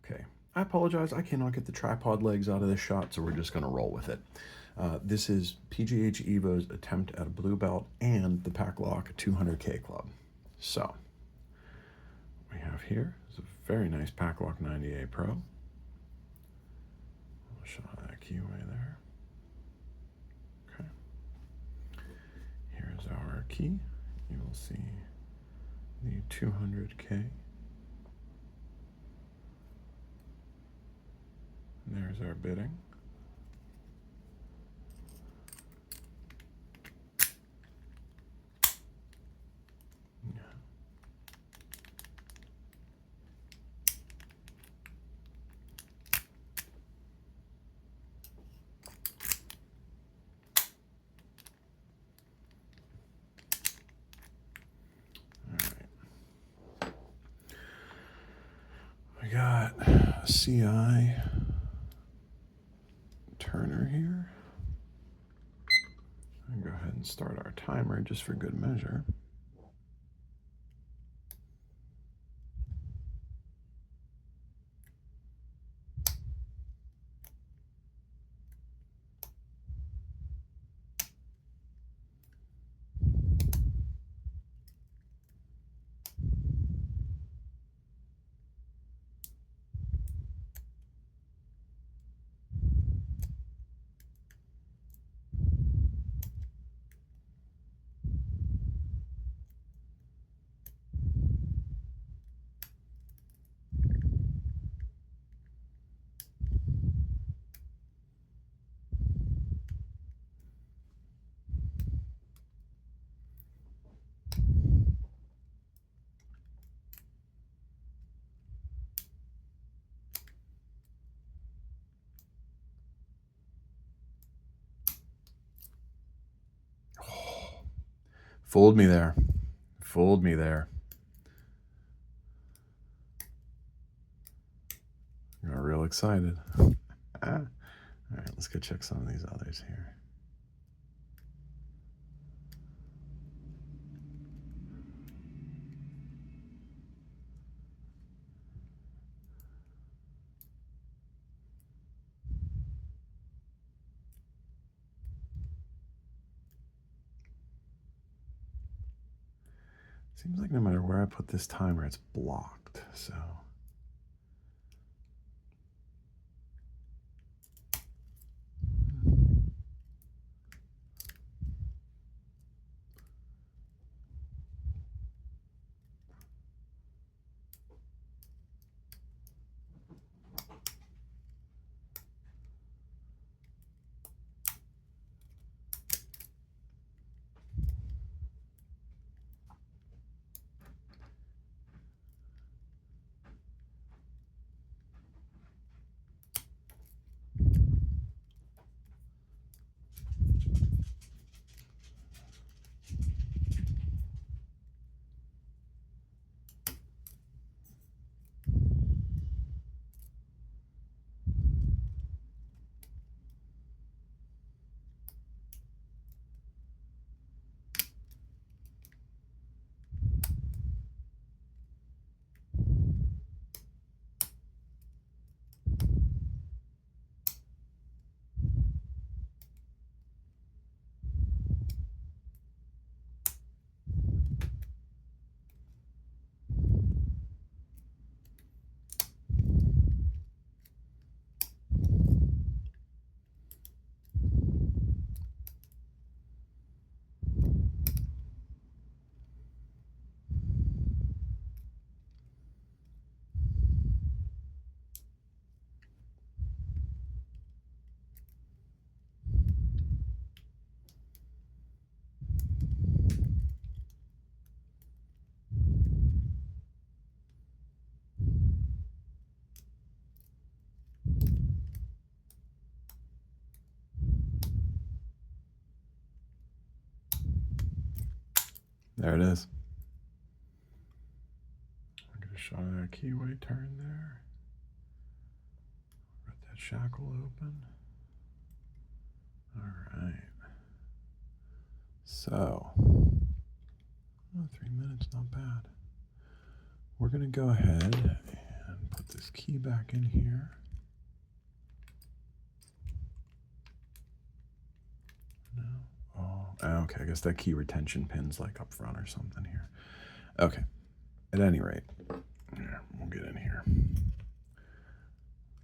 Okay, I apologize. I cannot get the tripod legs out of this shot, so we're just going to roll with it. This is pghevo's attempt at a blue belt and the Packlock 200K Club. So, we have here is a very nice Packlock 90A Pro. I'll show that keyway there. Okay. Here's our key. You will see the 200K. There's our bidding. Yeah. All right. We got a CI Turner here. I'll go ahead and start our timer just for good measure. Fooled me there. Fooled me there. Got real excited. All right, let's go check some of these others here. Seems like no matter where I put this timer, it's blocked, so. There it is. I'll get a shot of that keyway turn there. Got that shackle open. All right. So, 3 minutes, not bad. We're going to go ahead and put this key back in here. No. Oh, okay. I guess that key retention pin's like up front or something here. Okay. At any rate, yeah, we'll get in here.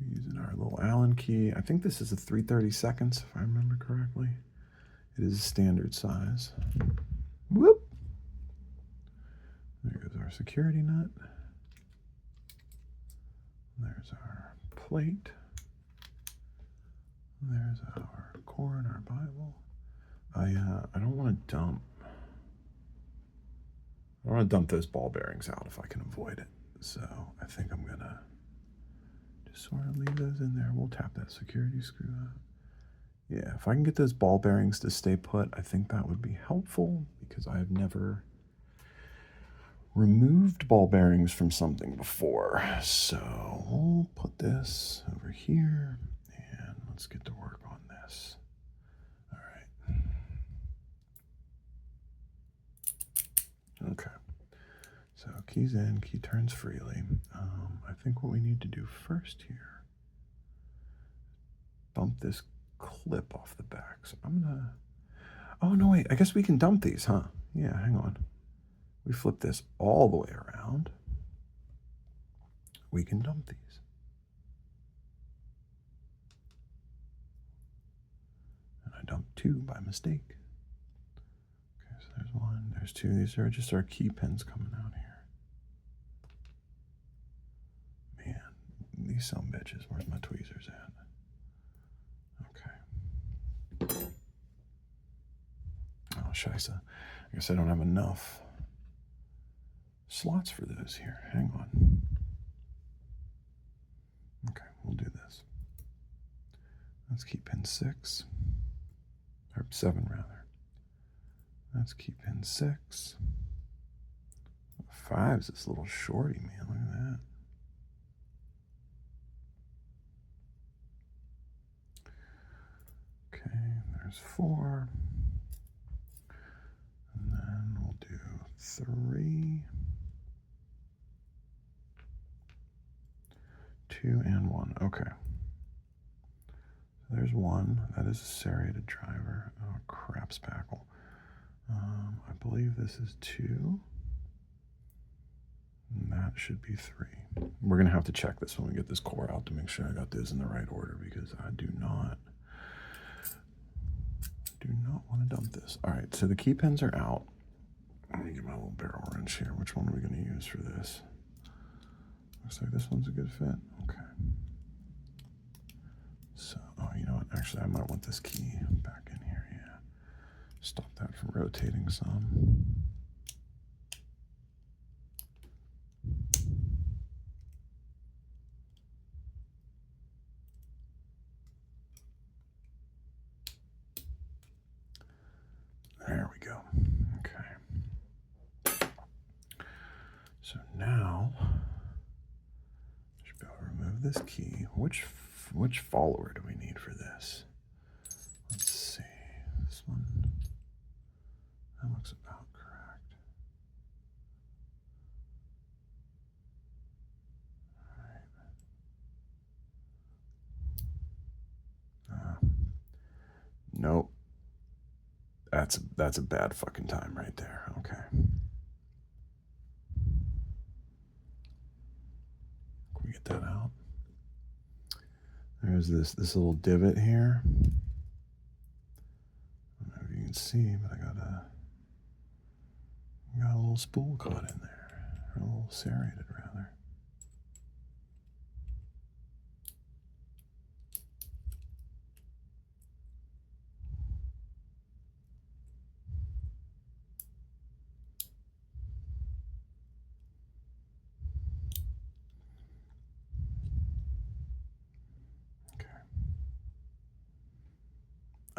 Using our little Allen key. I think this is a 3/32, if I remember correctly. It is a standard size. Whoop! There goes our security nut. There's our plate. There's our core and our Bible. I don't want to dump. I want to dump those ball bearings out if I can avoid it. So I think I'm gonna just sort of leave those in there. We'll tap that security screw out. Yeah, if I can get those ball bearings to stay put, I think that would be helpful because I have never removed ball bearings from something before. So we'll put this over here and let's get to work on this. All right. Okay. So keys in, key turns freely. I think what we need to do first here, bump this clip off the back. So I'm gonna, oh no, wait, I guess we can dump these, huh? Yeah, hang on. We flip this all the way around. We can dump these. And I dumped two by mistake. Okay, so there's one, there's two. These are just our key pins coming out here. Man, these sumbitches, where's my tweezers at? Okay. Oh, scheisse. I guess I don't have enough slots for those here. Hang on. Okay, we'll do this. Let's keep pin 6. Or 7, rather. Let's keep pin 6. 5 is this little shorty, man. Look at that. Okay, there's 4. And then we'll do 3. 2 and 1. Okay. There's 1. That is a serrated driver. Oh, crap, spackle. I believe this is 2. And that should be 3. We're going to have to check this when we get this core out to make sure I got those in the right order because I do not want to dump this. All right, so the key pins are out. Let me get my little barrel wrench here. Which one are we going to use for this? Looks like this one's a good fit. Okay. So, oh, you know what? Actually, I might want this key back in here. Yeah. Stop that from rotating some. There we go. Okay. So now, I should be able to remove this key. Which follower do we need for this? Let's see. This one. That looks about correct. All right. Nope. That's a bad fucking time right there. Okay. Can we get that out? There's this little divot here. I don't know if you can see, but I got a little spool caught in there. Or a little serrated, rather.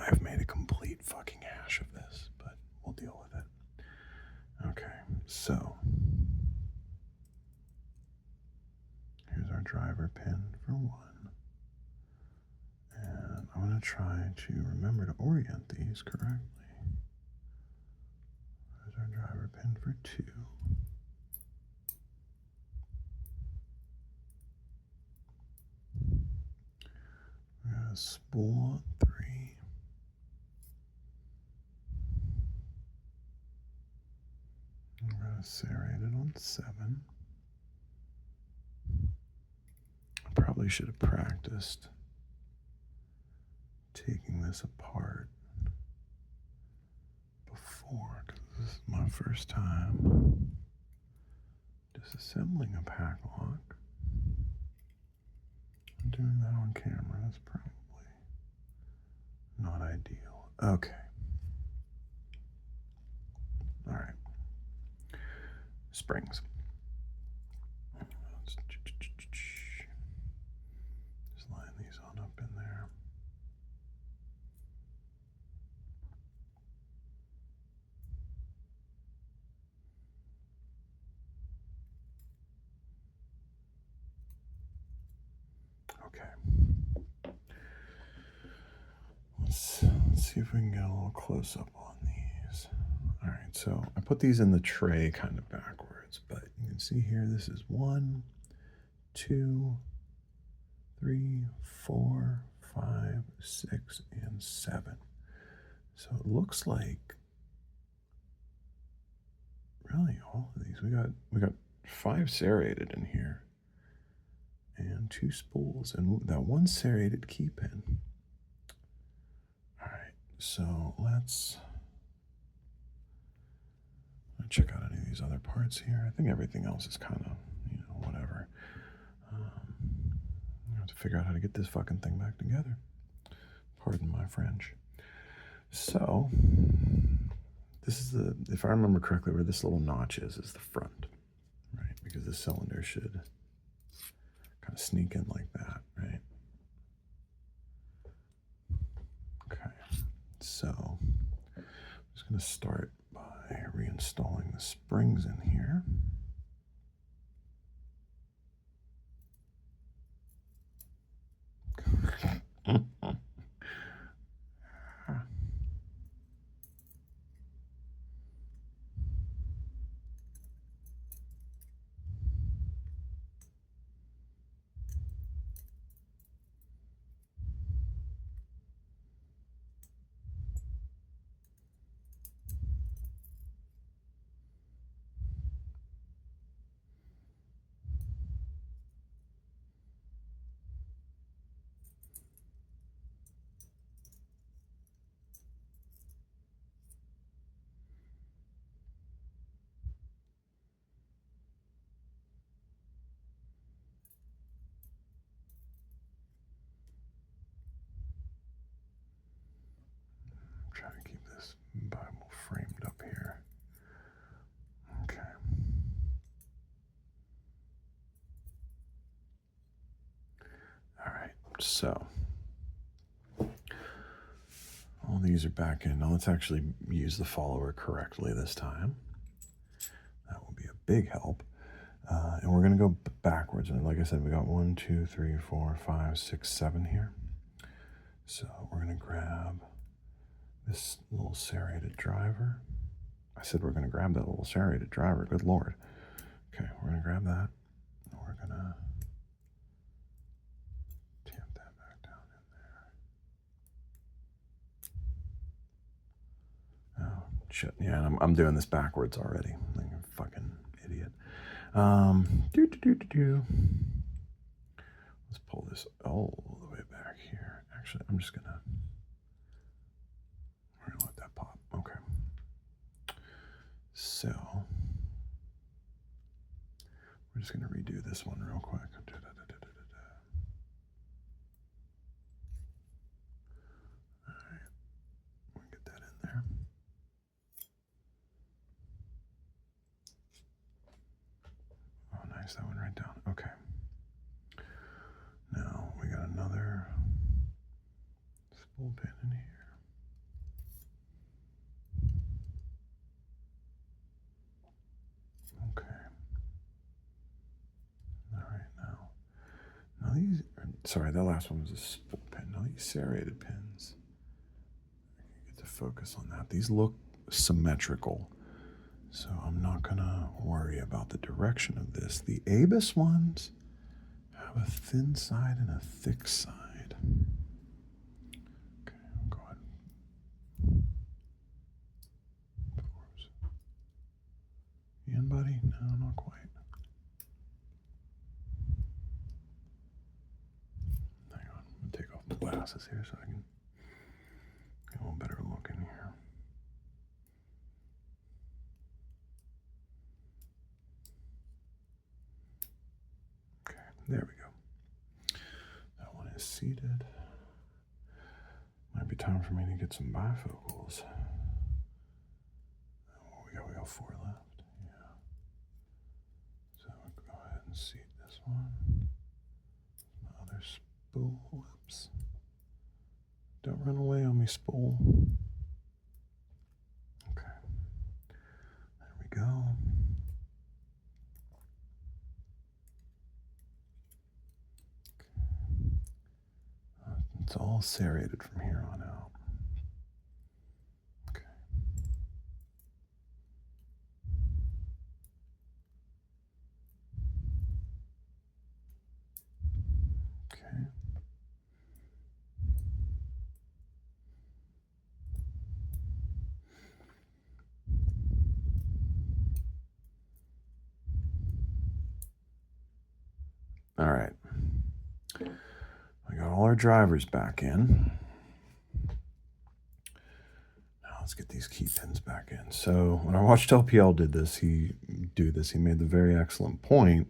I've made a complete fucking hash of this, but we'll deal with it. Okay, so here's our driver pin for 1. And I'm going to try to remember to orient these correctly. There's our driver pin for 2. a spool on 3. I'm going to serrate it on 7. I probably should have practiced taking this apart before, because this is my first time disassembling a pack lock. I'm doing that on camera. That's probably not ideal. Okay. All right. Springs. Just line these on up in there. Okay. Let's see if we can get a little close up on these. All right, so I put these in the tray kind of backwards, but you can see here this is 1, 2, 3, 4, 5, 6, and 7. So it looks like really all of these. We got 5 serrated in here, and 2 spools, and that 1 serrated key pin. All right, so let's check out any of these other parts here. I think everything else is kind of, you know, whatever. I have to figure out how to get this fucking thing back together. Pardon my French. So this is the, if I remember correctly, where this little notch is the front, right? Because the cylinder should kind of sneak in like that, right? Okay, so I'm just going to start by reinstalling the springs in here. Try to keep this Bible framed up here. Okay. All right, so all these are back in. Now let's actually use the follower correctly this time. That will be a big help. And we're going to go backwards. And like I said, we got 1, 2, 3, 4, 5, 6, 7 here. So we're going to grab this little serrated driver. I said we're going to grab that little serrated driver. Good Lord. Okay, we're going to grab that. And we're going to tamp that back down in there. Oh, shit. Yeah, and I'm doing this backwards already. Like a fucking idiot. Let's pull this all the way back here. Actually, we're gonna let that pop. Okay. So we're just gonna redo this one real quick. All right, we'll get that in there. Oh, nice, that went right down. Okay. Now we got another spool pin in here. Okay. All right, now these, sorry, that last one was a spool pin. Now these serrated pins, I can get to focus on that. These look symmetrical, so I'm not gonna worry about the direction of this. The ABIS ones have a thin side and a thick side. glasses here so I can get a little better look in here. Okay, there we go. That one is seated. Might be time for me to get some bifocals. Oh, we got 4 left. Yeah. So we'll go ahead and seat this one. My other spool. Whoops. Don't run away on me, spool. Okay. There we go. It's all serrated from here on out. Okay. Okay. All right. We got all our drivers back in. Now let's get these key pins back in. So when I watched LPL do this, he made the very excellent point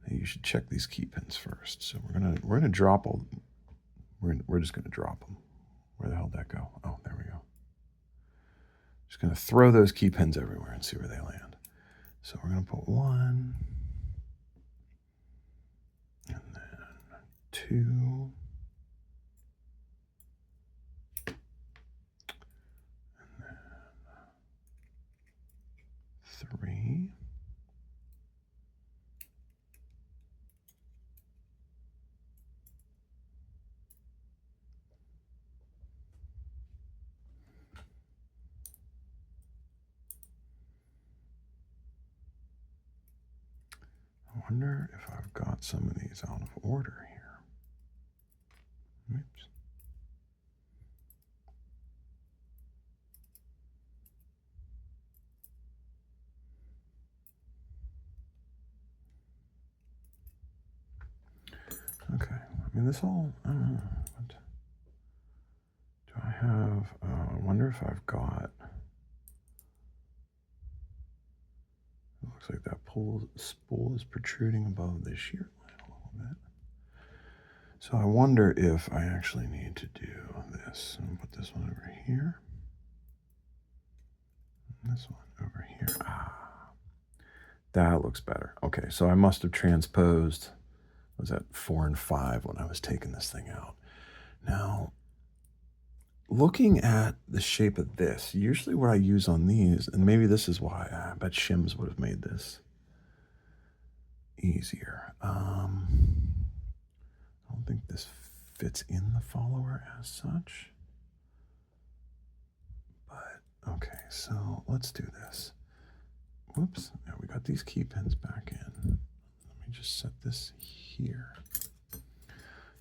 that you should check these key pins first. So we're gonna drop all. We're just gonna drop them. Where the hell did that go? Oh, there we go. Just gonna throw those key pins everywhere and see where they land. So we're gonna put 1, and then 2, and then 3. I wonder if I've got some of these out of order here. Oops. Okay, I mean, this all, I don't know. What do I have? I wonder if I've got, it looks like that spool is protruding above the shear line a little bit. So I wonder if I actually need to do this. I'm gonna put this one over here. And this one over here. Ah, that looks better. Okay, so I must have transposed, was that 4 and 5 when I was taking this thing out. Now, looking at the shape of this, usually what I use on these, and maybe this is why, I bet shims would have made this easier. I don't think this fits in the follower as such. But, okay, so let's do this. Whoops, now we got these key pins back in. Let me just set this here.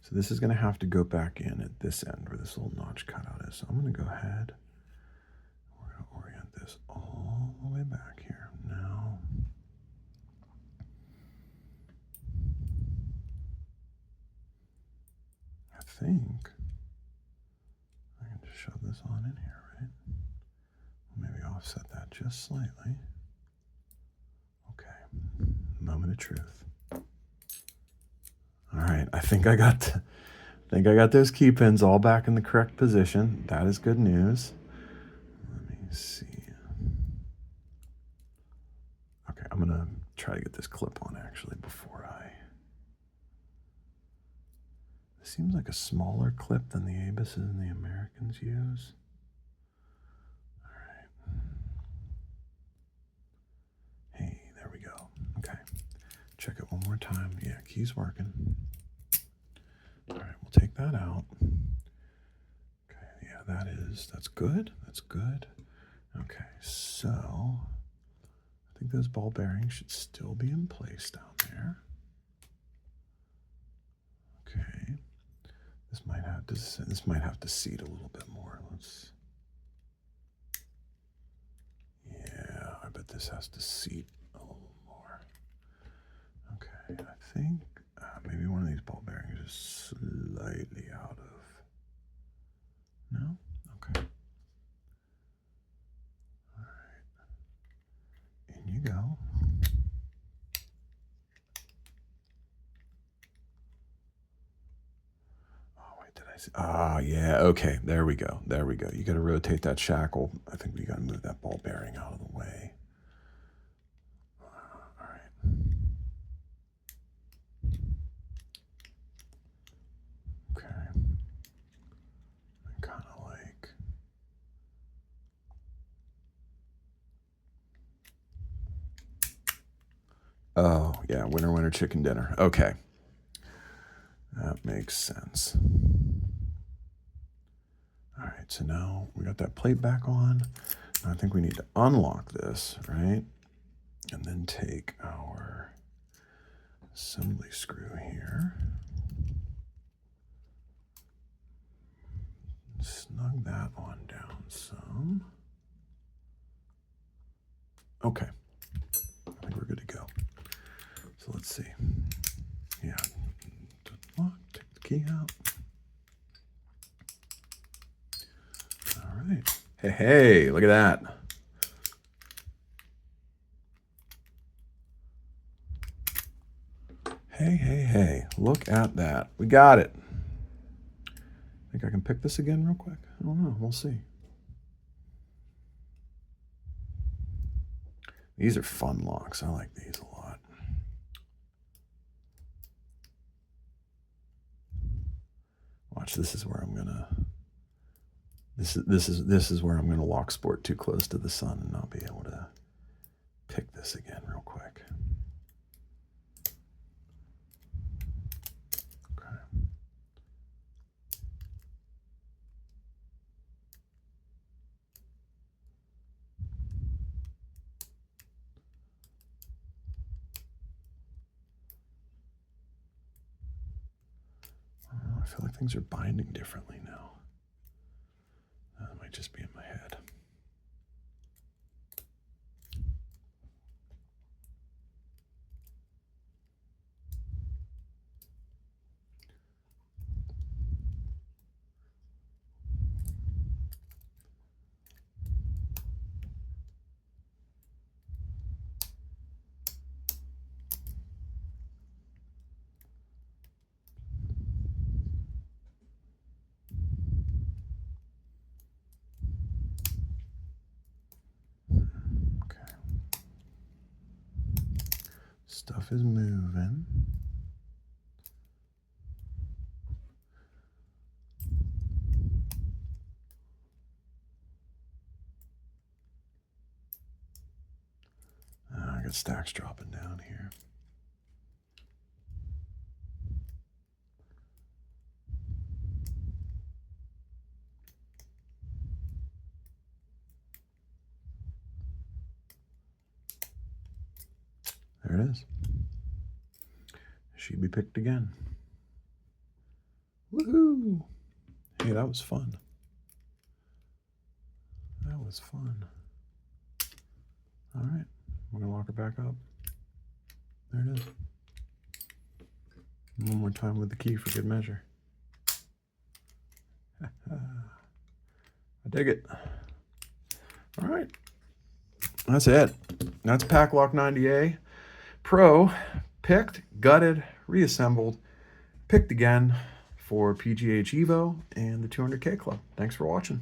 So this is going to have to go back in at this end where this little notch cutout is. So I'm going to go ahead. We're going to orient this all the way back here. Now, I think I can just shove this on in here, right? Maybe offset that just slightly. Okay, moment of truth. All right, I think I got those key pins all back in the correct position. That is good news. Let me see. Okay, I'm gonna try to get this clip on actually before I. This seems like a smaller clip than the Abises and the Americans use. All right. Hey, there we go. Okay, check it one more time. Yeah, key's working. All right, we'll take that out. Okay, yeah, that's good. That's good. Okay, so I think those ball bearings should still be in place down there. Okay, this might have to seat a little bit more. Yeah, I bet this has to seat a little more. Okay, I think maybe one of these ball bearings is slightly out of Ah, yeah, okay, there we go, there we go. You got to rotate that shackle. I think we got to move that ball bearing out of the way. All right. Okay. Kind of like... Oh, yeah, winner, winner, chicken dinner. Okay. That makes sense. All right, so now we got that plate back on. I think we need to unlock this, right? And then take our assembly screw here. Snug that on down some. Okay, I think we're good to go. So let's see. Yeah, take the key out. All right. Hey, hey, look at that. Hey, hey, hey, look at that. We got it. Think I can pick this again real quick? I don't know, we'll see. These are fun locks. I like these a lot. Watch, this is where I'm gonna... This is where I'm gonna lock sport too close to the sun and not be able to pick this again real quick. Okay. I feel like things are binding differently now. That might just be in my head. Stuff is moving. I got stacks dropping down here. There it is. She'd be picked again. Woohoo! Hey, that was fun. That was fun. All right, we're gonna lock her back up. There it is. One more time with the key for good measure. I dig it. All right, that's it. That's Packlock 90A Pro, picked, gutted, reassembled, picked again for pghevo and the 200K Club. Thanks for watching.